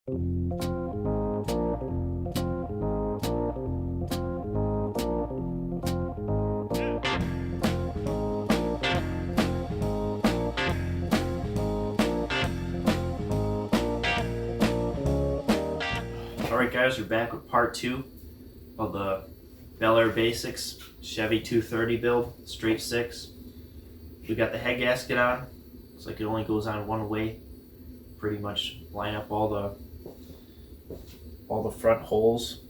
Alright guys, we're back with part 2 of the Bel Air Basics Chevy 230 build, straight 6. We got the head gasket on. Looks like it only goes on one way. Pretty much line up all the front holes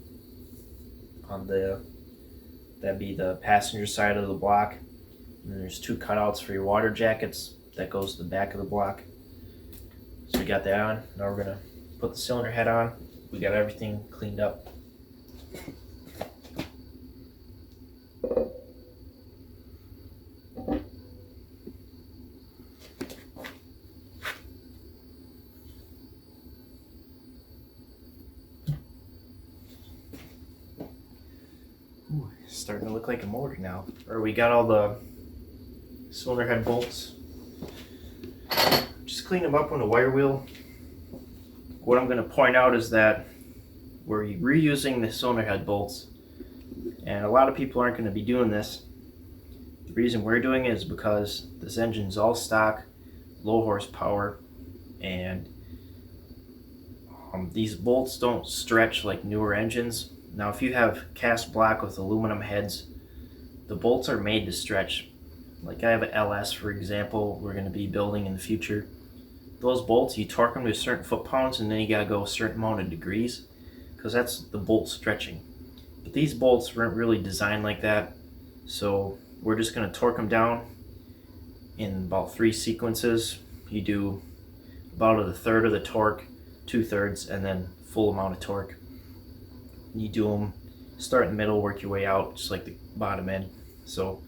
on that'd be the passenger side of the block. And then there's 2 cutouts for your water jackets. That goes to the back of the block. So we got that on. Now we're gonna put the cylinder head on. We got everything cleaned up. Ooh, it's starting to look like a motor now. Or we got all the cylinder head bolts. Just clean them up on the wire wheel. What I'm going to point out is that we're reusing the cylinder head bolts, and a lot of people aren't going to be doing this. The reason we're doing it is because this engine's all stock, low horsepower, and these bolts don't stretch like newer engines. Now if you have cast block with aluminum heads, the bolts are made to stretch. Like I have an LS, for example, we're going to be building in the future. Those bolts, you torque them to a certain foot-pounds, and then you gotta go a certain amount of degrees, because that's the bolt stretching. But these bolts weren't really designed like that, so we're just gonna torque them down in about 3 sequences. You do about a third of the torque, 2/3, and then full amount of torque. You do them, start in the middle, work your way out, just like the bottom end. So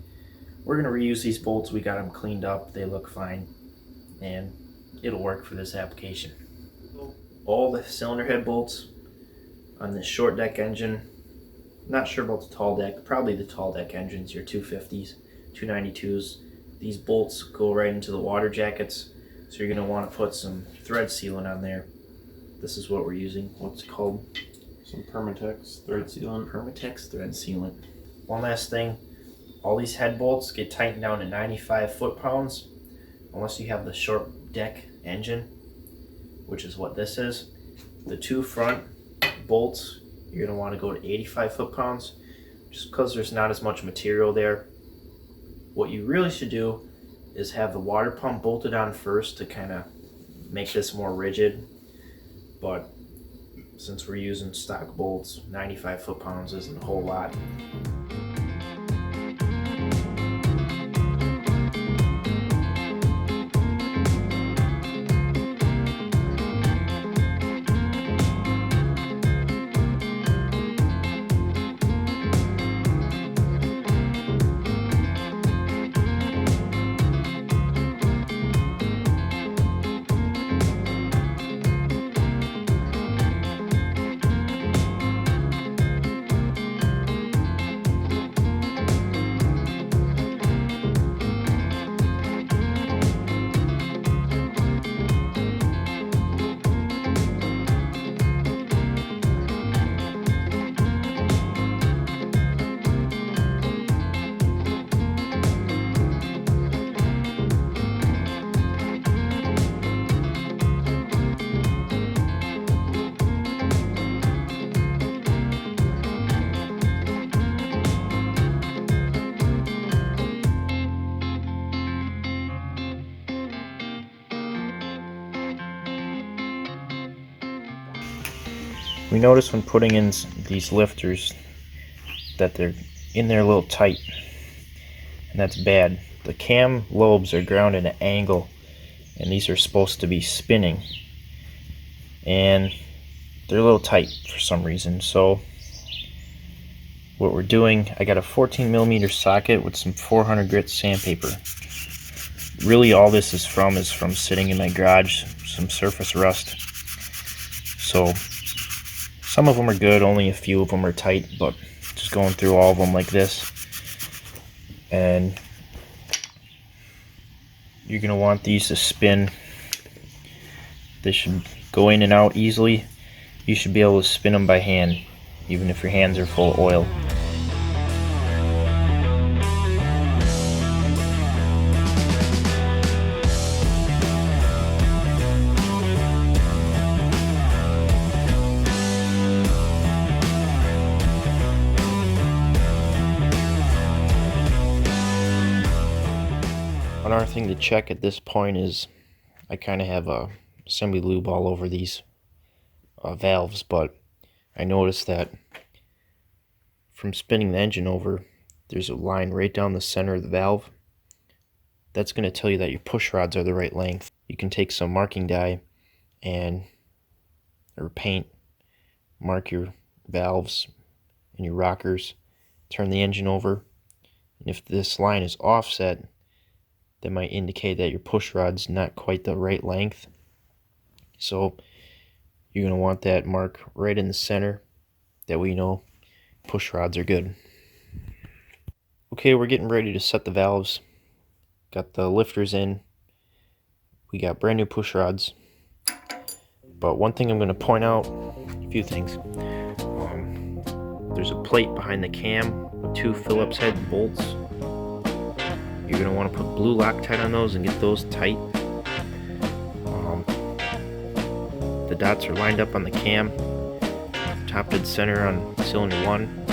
we're gonna reuse these bolts. We got them cleaned up, they look fine, and it'll work for this application. All the cylinder head bolts on this short deck engine, not sure about the tall deck, probably the tall deck engines, your 250s, 292s. These bolts go right into the water jackets, so you're going to want to put some thread sealant on there. This is what we're using. What's it called? Some Permatex thread sealant. Permatex thread sealant. One last thing, all these head bolts get tightened down to 95 foot-pounds, unless you have the short deck engine, which is what this is. The 2 front bolts, you're going to want to go to 85 foot-pounds, just because there's not as much material there. What you really should do is have the water pump bolted on first to kind of make this more rigid, but since we're using stock bolts, 95 foot-pounds isn't a whole lot. We notice when putting in these lifters that they're in there a little tight, and that's bad. The cam lobes are grounded at an angle, and these are supposed to be spinning, and they're a little tight for some reason. So what we're doing, I got a 14mm socket with some 400 grit sandpaper. Really all this is from sitting in my garage, some surface rust. So some of them are good, only a few of them are tight, but just going through all of them like this. And you're going to want these to spin. They should go in and out easily. You should be able to spin them by hand, even if your hands are full of oil. Another thing to check at this point is I kind of have a semi-lube all over these valves, but I noticed that from spinning the engine over, there's a line right down the center of the valve. That's going to tell you that your push rods are the right length. You can take some marking dye or paint, mark your valves and your rockers, turn the engine over, and if this line is offset, that might indicate that your push rod's not quite the right length. So you're going to want that mark right in the center. That way you know push rods are good. Okay, we're getting ready to set the valves. Got the lifters in. We got brand new push rods. But one thing I'm going to point out, a few things. There's a plate behind the cam with 2 Phillips head bolts. You're going to want to put blue Loctite on those and get those tight. The dots are lined up on the cam, top dead center on cylinder 1.